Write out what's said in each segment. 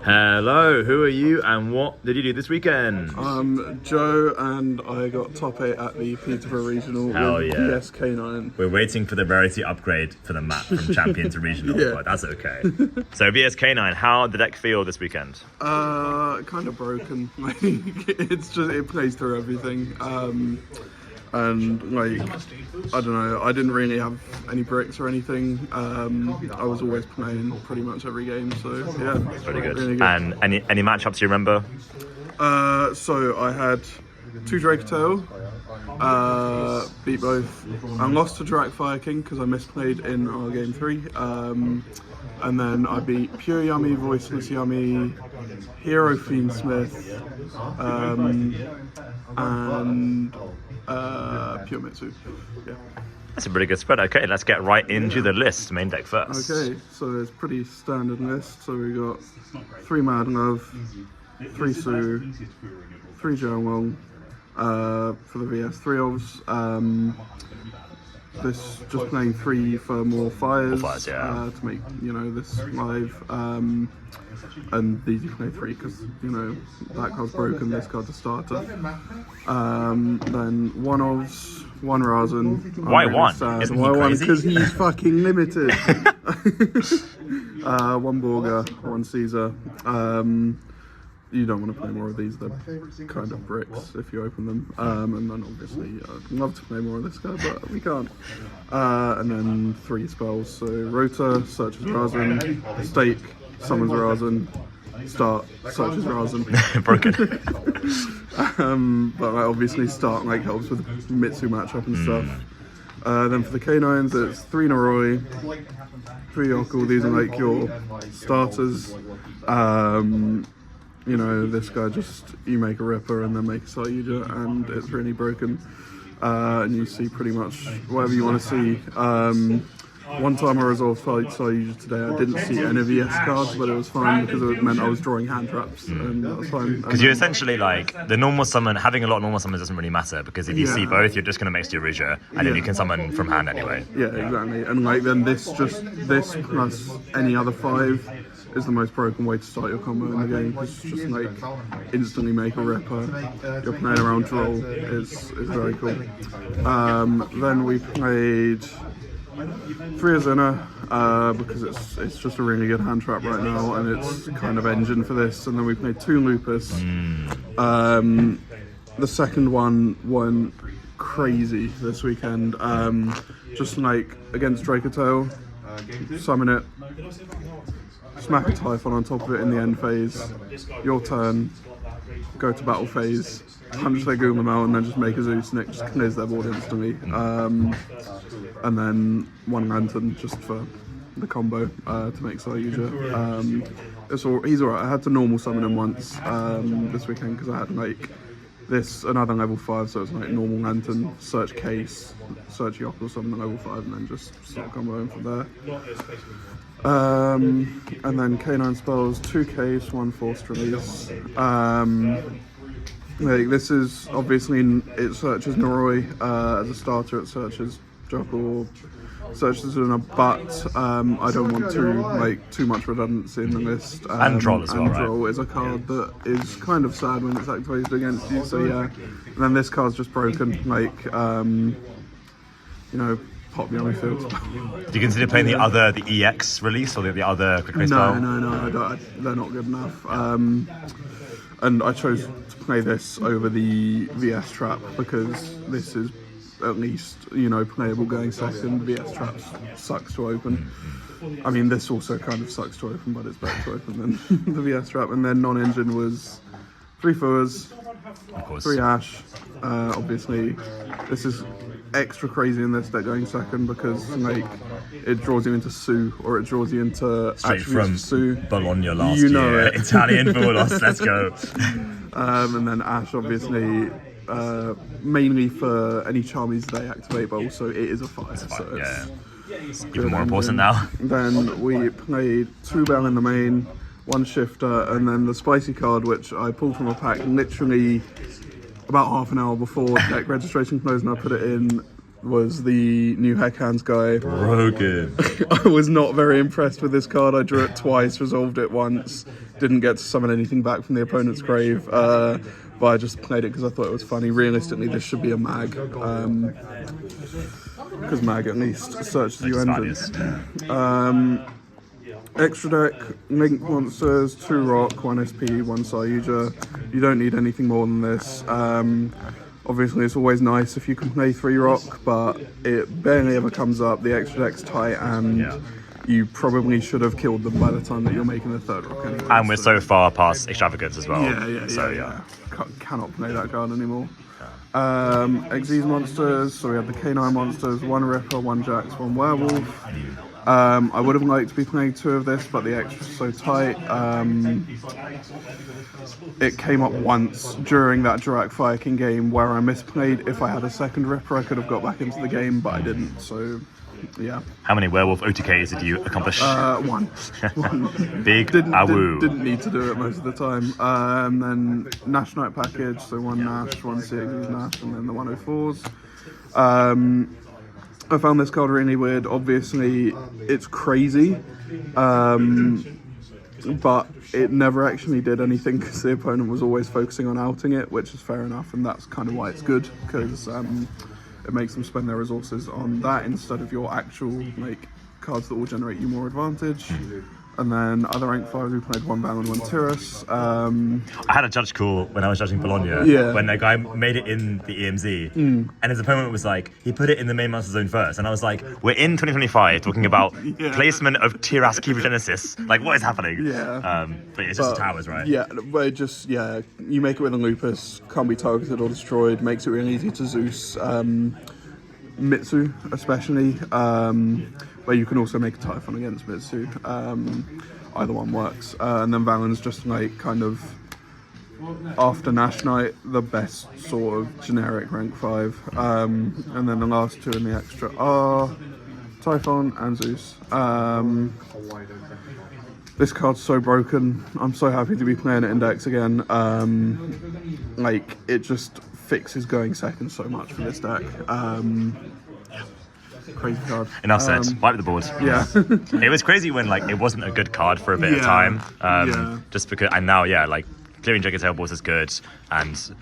Hello, who are you and what did you do this weekend? I'm Joe and I got top 8 at the Peterborough Regional Hell with yeah. VSK9. We're waiting for the rarity upgrade for the map from champion to regional, Yeah. but that's okay. So VSK9, how did the deck feel this weekend? Kind of broken. Like, it plays through everything. And like, I don't know, I didn't really have any bricks or anything. I was always playing pretty much every game, so yeah. Pretty good. Really good. And any matchups you remember? So I had 2 Drake-Tail, beat both. I lost to Drac Fire King because I misplayed in our game 3. And then I beat Pure Yummy, Voiceless Yummy, Hero Fiend Smith, and Pure Mitsu. Yeah. That's a pretty good spread. Okay, let's get right into the list. Main deck first. Okay, so it's pretty standard list. So we got 3 Mad Love, 3 Sue, 3 Jiangwon for the VS3 Elves. This just playing 3 for more fires, yeah. To make this live. And these you play 3 because that card's broken. This card's a starter. Then 1 Elves, 1 Rasen. Why 1? Isn't he crazy? Because he's fucking limited. 1 Borga, 1 Caesar. You don't want to play more of these, they're kind of bricks if you open them. And then obviously I'd love to play more of this guy, but we can't. And then 3 spells, so Rota, Searches Rasen, Stake, Summons Rasen, Start, Searches Rasen. Broken. But obviously Start helps with the Mitsu matchup and stuff. Then for the Canines it's 3 Noroi, 3 Yokel, these are your starters. This guy you make a Ripper and then make a Sayuja and it's really broken. And you see pretty much whatever you want to see. One time I resolved Sayuja today, I didn't see any VS cards, but it was fine because it meant I was drawing hand traps and that was fine. Because you're essentially the normal summon, having a lot of normal summons doesn't really matter because if you see both, you're just going to make Styrasia and then you can summon from hand anyway. Yeah, exactly. And then this plus any other 5 is the most broken way to start your combo in the game. It's just instantly make a Ripper. You're playing around draw is very cool. Then we played 3 Azena because it's just a really good hand trap right now and it's kind of engine for this. And then we played 2 Lupus. The second one went crazy this weekend. Just against Drake-Tail, summon it. Smack a Typhon on top of it in the end phase, your turn, go to battle phase, punch their Goom out and then just make a Zeus and it just clears their board instantly. And then 1 Lantern just for the combo to make Sayuja. He's alright, I had to normal summon him once this weekend because I had this another level 5, so it's normal Lantern, search Case, search Yokel or something level 5 and then just start comboing from there. And then K9 spells, 2 Case, 1 Forced Release. This is obviously, it searches Noroi as a starter, it searches Jokel, searches Zuna, but I don't want to make too much redundancy in the list. And Droll as well, Droll is a card that is kind of sad when it's activated against you, so yeah. And then this card's just broken, pop me on my field. Do you consider playing the EX release or the other quick play spell? No, they're not good enough. And I chose to play this over the VS Trap because this is at least, playable going second. VS Trap sucks to open. I mean, this also kind of sucks to open, but it's better to open than the VS Trap. And then non-engine was 3 Fuas, 3 Ash. Obviously, this is extra crazy in this deck going second because it draws you into Sue or it draws you into straight from Sue. Bologna last year. Italian Fulos, let's go. And then Ash obviously mainly for any Charmies they activate, but also it is a 5. So it's even more important now. Then we played 2 Bell in the main, 1 Shifter, and then the spicy card which I pulled from a pack literally about half an hour before deck registration closed and I put it in, was the new Hecahands guy. Broken. I was not very impressed with this card. I drew it twice, resolved it once. didn't get to summon anything back from the opponent's grave, but I just played it because I thought it was funny. Realistically, this should be a mag, because mag at least searches you engines. Extra deck, Link monsters, 2 rock, 1 SP, 1 Sayuja. You don't need anything more than this. Obviously, it's always nice if you can play 3 rock, but it barely ever comes up. The extra deck's tight, and you probably should have killed them by the time that you're making the 3rd rock anyway. And we're so far past Extravagance as well. Yeah. Cannot play that card anymore. Xyz monsters, so we have the K9 monsters, 1 Ripper, 1 Jax, 1 Werewolf. I would have liked to be playing 2 of this, but the extra's so tight. It came up once during that Dirac Fire King game where I misplayed. If I had a 2nd Ripper, I could have got back into the game, but I didn't, so yeah. How many werewolf OTKs did you accomplish? 1. Big didn't need to do it most of the time. Then Nash Knight package, so 1 Nash, 1 CX's Nash, and then the 104s. I found this card really weird. Obviously, it's crazy, but it never actually did anything because the opponent was always focusing on outing it, which is fair enough, and that's kind of why it's good, because it makes them spend their resources on that instead of your actual cards that will generate you more advantage. And then other rank 5s, we played 1 Val and 1 Tyrus. I had a judge call when I was judging Bologna, when a guy made it in the EMZ, and his opponent was like, he put it in the main master zone first, and I was like, we're in 2025 talking about placement of Tiras Keeper-Genesis. Like, what is happening? But it's just towers, right? Yeah, but it just, you make it with a Lupus, can't be targeted or destroyed, makes it really easy to Zeus. Mitsu, especially, where you can also make a Typhon against Mitsu. Either one works. And then Valen's just kind of, after Nash Knight, the best sort of generic rank 5. And then the last 2 in the extra are Typhon and Zeus. This card's so broken. I'm so happy to be playing it in decks again. It just fixes going second so much for this deck. Crazy card. Enough said. Wipe the board. Yeah. It was crazy when it wasn't a good card for a bit of time. Just because, and now clearing Jagged Tail Boss is good, and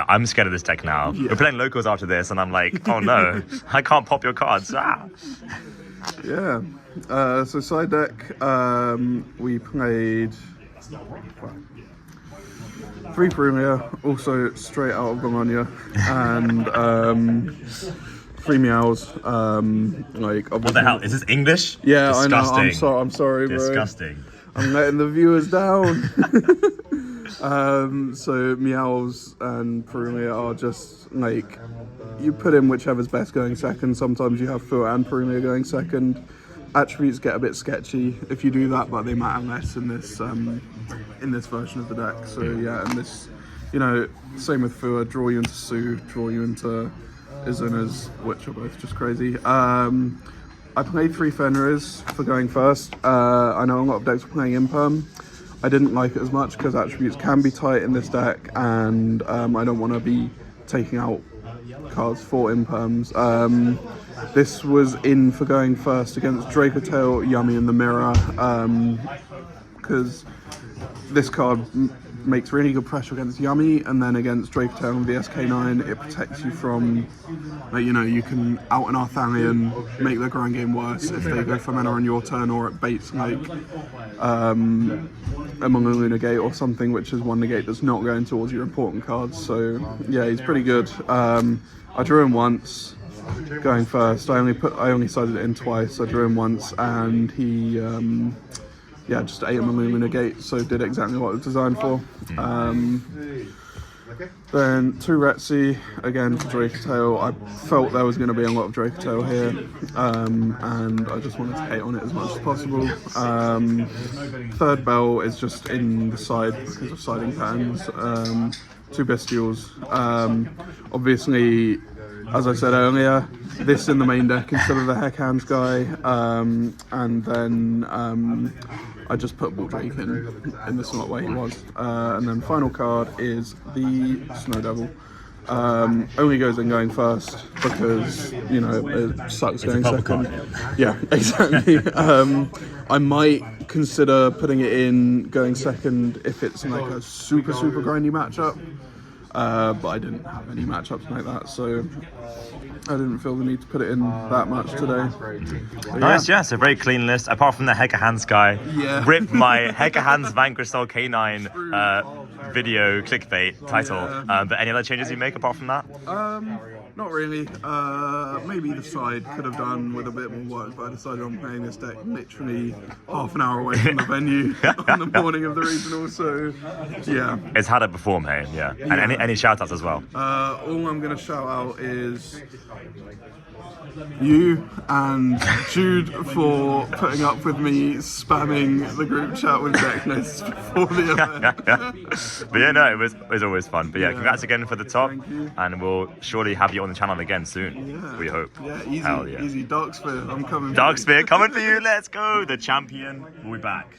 I'm scared of this deck now. We're playing locals after this, and I'm like, oh no, I can't pop your cards. Yeah. So side deck, we played 3 Perugia, also straight out of Bologna, and 3 Meows. What the hell? Is this English? Yeah, disgusting. I know. I'm sorry, bro. Disgusting. I'm letting the viewers down. So Meows and Perugia are just you put in whichever's best going second. Sometimes you have Fua and Perugia going second. Attributes get a bit sketchy if you do that, but they matter less in this version of the deck. So and this, same with Fua, draw you into Su, draw you into Izunas, which are both just crazy. I played 3 Fenris for going first. I know a lot of decks were playing Imperm. I didn't like it as much because attributes can be tight in this deck, and I don't want to be taking out cards for Imperms. This was in for going first against Dracotail, Yummy, and the Mirror, because this card makes really good pressure against Yummy, and then against Dracotail and VSK9 it protects you from, you can out an Arthalion, make their grind game worse if they go for mana on your turn, or it baits among a Lunar Gate or something, which is one negate that's not going towards your important cards. So he's pretty good. I drew him once going first. I only sided it in twice. I drew him once, and he just ate him a Lunar Gate, so did exactly what it was designed for. Then 2 Retzi, again for Dracotail. I felt there was going to be a lot of Dracotail here, and I just wanted to hate on it as much as possible. 3rd Bell is just in the side because of siding patterns. 2 Bestials. Obviously, as I said earlier, this in the main deck instead of the Hecahands guy, and then I just put Bull Drake in the slot where he was. And then final card is the Snow Devil. only goes in going first because, you know, it sucks going second. Yeah, exactly. I might consider putting it in going second if it's like a super grindy matchup. But I didn't have any matchups like that, so I didn't feel the need to put it in that much today. But nice, yeah, so very clean list, apart from the Hecahands guy. Yeah. Rip my Hecahands Vanquish Soul K9 video clickbait title. Yeah. But any other changes you make apart from that? Not really. Maybe the side could have done with a bit more work, but I decided on playing this deck literally half an hour away from the venue on the morning of the regional, so yeah. It's how to perform, hey, yeah. And any shout outs as well? All I'm going to shout out is you and Jude for putting up with me spamming the group chat with deck lists before the event. But yeah, no, it was always fun. But yeah, congrats again for the top, and we'll surely have you on the channel again soon. We hope. Yeah, easy. Darkspear, I'm coming. Darkspear coming for you. Let's go. The champion will be back.